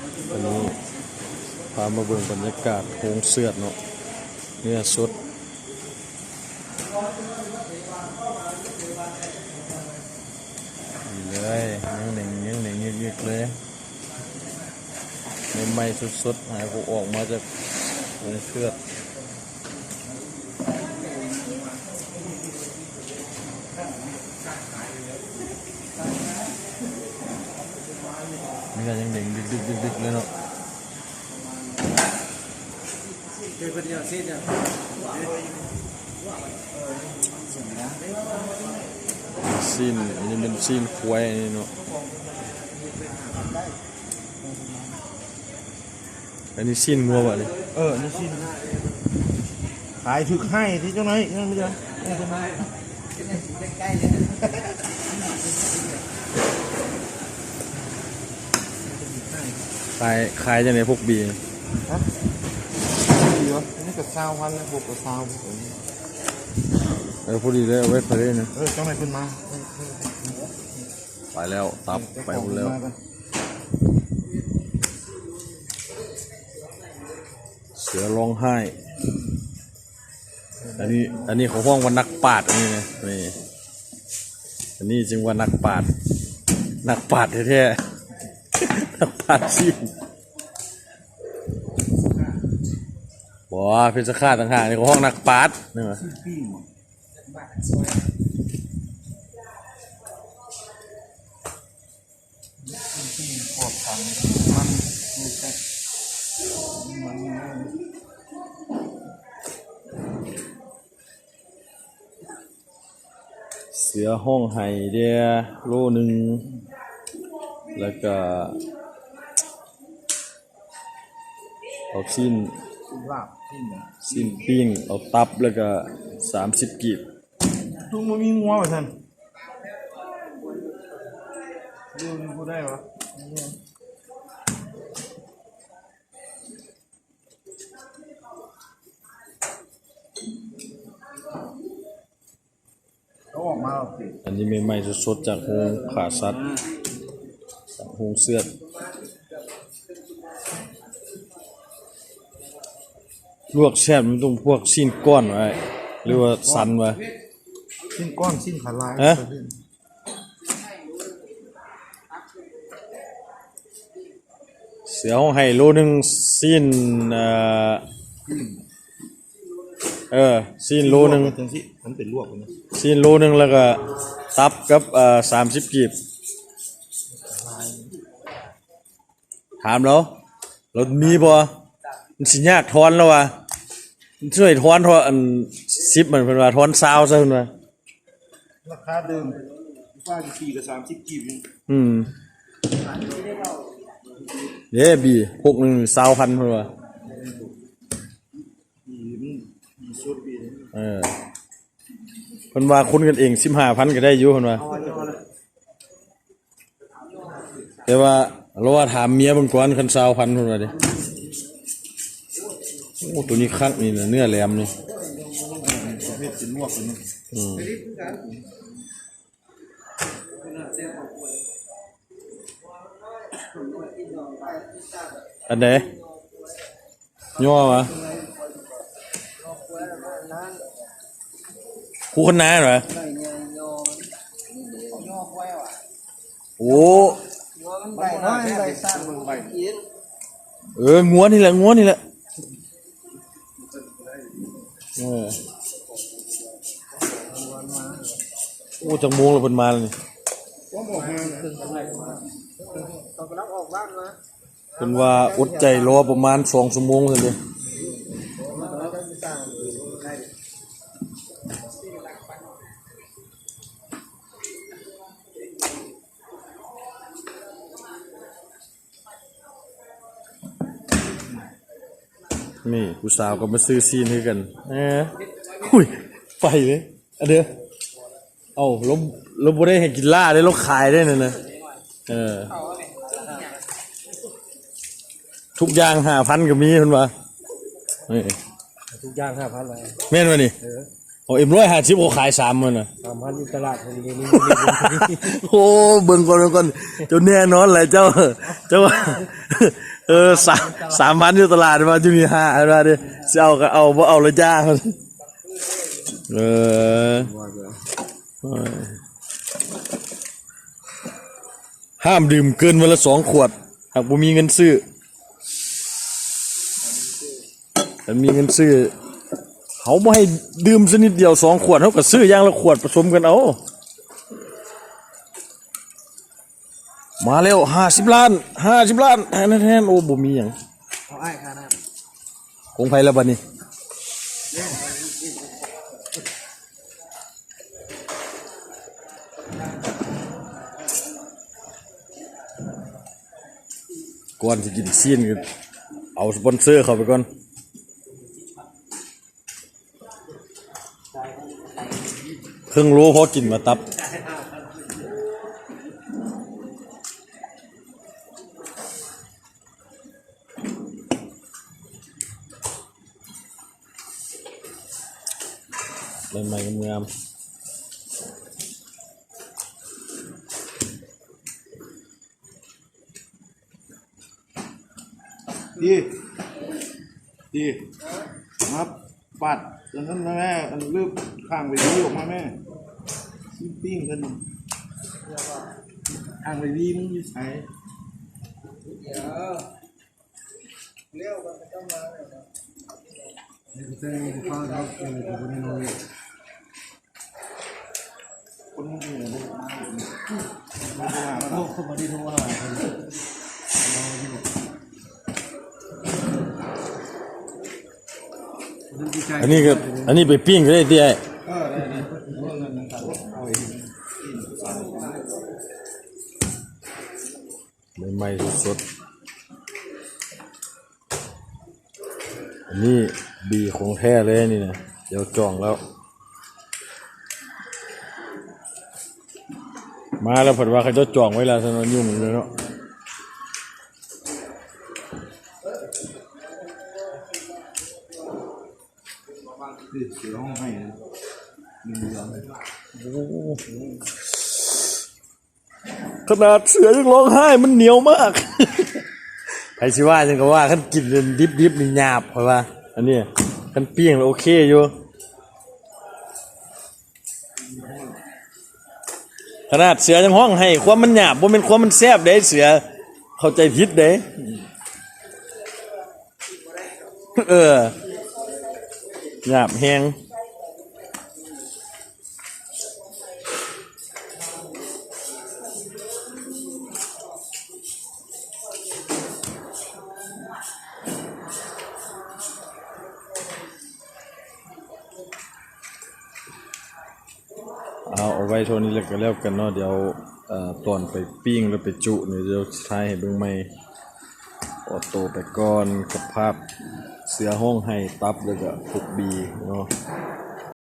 วันนี้พามาเบิ่งบรรยากาศโฮงเสือดเนาะเนื้อสดเลยยังหนึ่งยึกเลยใหม่ๆสดๆหายกูออกมาจากโฮงเสือดนี่ก็ยังเด้งดึกเลยเนาะซีนอันนี้เป็นซีนควายนี่เนาะอันนี้ซีนงัวบ่เลยนี่ซีนขายถึกให้ที่เจ้าไหนนั่นไม่ใช่ขายจังไหนพวกบีฮะดีวะนี่กับ20,000นะพวกกับ20พอดีเลยเอาไว้พอดีนะเจ้าไหนขึ้นมาไปแล้วตับไปหมดแล้วเสือร้องไห้อันนี้เขาห้องว่านักปราชญ์อันนี้นะนี่อันนี้จึงว่านักปราชญ์แท้ๆนักปราชญ์สิบ่เพชรฆาตต่างหากนี่เขาห้องนักปราชญ์นี่มั้ยขอบถังมันไม่ใช่มันเสือห้องไห้เดียโลนึงแล้วก็เอาสิ้นลาบสิ้นปิ้งเอาตับแล้วก็30กีบทุกมันมีงัวป่ะท่านดูกูได้ปะเขาออกมาแล้วสิอันนี้ใหม่ๆสดๆจากโฮงขาสัตว์จากโฮงเสือดลวกแซ่บมันต้องพวกสิ้นก้อนไว้หรือว่าสันไว้สิ้นก้อนสิ้นขาลายเสือห้องไห้โลนึงสิ้นสิ้นโลนึงมันเป็นลวกนะสิ้นโลนึงแล้วก็ตับกับ30กีบถามแล้วเรามีบ่มันสิยากทอนแล้ววะมันช่วยทอนอัน10มันเพิ่นว่าทอน20ซะเพิ่นว่าราคาเดิมฟ้า4กับ30กีบเด้บีพวกนึง20,000เพิ่นว่าเพิ่นว่าคนกันเอง15,000ก็ได้อยู่เพิ่นว่าแต่ว่าเราว่าถามเมียเบิ่งก่อนคัน20,000เพิ่นว่าเด้โอ้ตัวนี้คักนี่นะเนื้อแหลมนี่ประเภทเป็นลวกเลยอันไหนย่อวะคู่คนน้าเหรอโอ้งัวนี่แหละโอ้จังโมงแล้วเพิ่นมาแล้วนี่เพิ่นว่าอดใจรอประมาณ2 ชั่วโมงเลยนี่ผู้สาวก็มาซื้อซีนให้กันอุ้ยไปเลยอันเดียวเราบ่ได้ให้กินล่าได้เราขายได้นะทุกอย่าง5,000ก็มีเพิ่นว่านี่ทุกอย่าง5,000ไว้แม่นบ่นี่ เอาM150เขาขาย3มันน่ะ 3,000อยู่ตลาดคนเดียวนี้ โอ้เบิ่งก่อนเจ้าแน่นอนแหละเจ้าว่า3,000อยู่ตลาดมาอยู่นี่5ว่าดิสิเอาก็เอาบ่เอาละจ้าห้ามดื่มเกินวันละ2 ขวดหากบ่มีเงินซื้อถ้ามีเงินซื้อเขาบ่ให้ดื่มสักนิดเดียว2 ขวดเขาก็ซื้ออย่างละขวดผสมกันเอามาแล้ว50 ล้านแทนโอ้บ่มีหยัง เอาไอ้ค่าน้ คงไผแล้วบัดนี้ก่อนสิกินซีนก็เอาสปอนเซอร์เข้าไปก่อนครึ่งโลพอกินมาตับใหม่ๆงามดีมาปัดจนนั้นนะแม่อันลืบข้างไปดีออกมาแม่ปิ้งกันข้างไปดีมึงอยู่ใช้คนนี้เนี่ยคนมาดีทั่วอันนี้ไปปิ้งก็ได้ที่ไอ้ใหม่ๆสดๆอันนี้บีของแท้เลยนี่นะเดี๋ยวจองแล้วมาแล้วผัดว่าเขาจะจองไว้แล้วฉะนั้นยุ่งเลยเนาะเสือห้องให้ขนาดเสือยังร้องไห้มันเหนียวมากใครสิว่าจังก็ว่าขันกินดิบนี่หยาบเพราะว่าอันนี้ขันเปี้ยงแล้วโอเคอยู่ขนาดเสือยังห้องให้ความมันหยาบบ่เป็นความมันแซ่บเด้เสือเข้าใจผิดเด้หยาบแฮงเอาไว้โทนี้แล้วกันเนาะเดี๋ยวตอนไปปิ้งแล้วไปจุเนี่ยเดี๋ยวท้ายให้เบิ่งใหม่ออโต้ไปก่อนกับภาพเสือห้องให้ตับแล้วก็ทุกบีเนาะ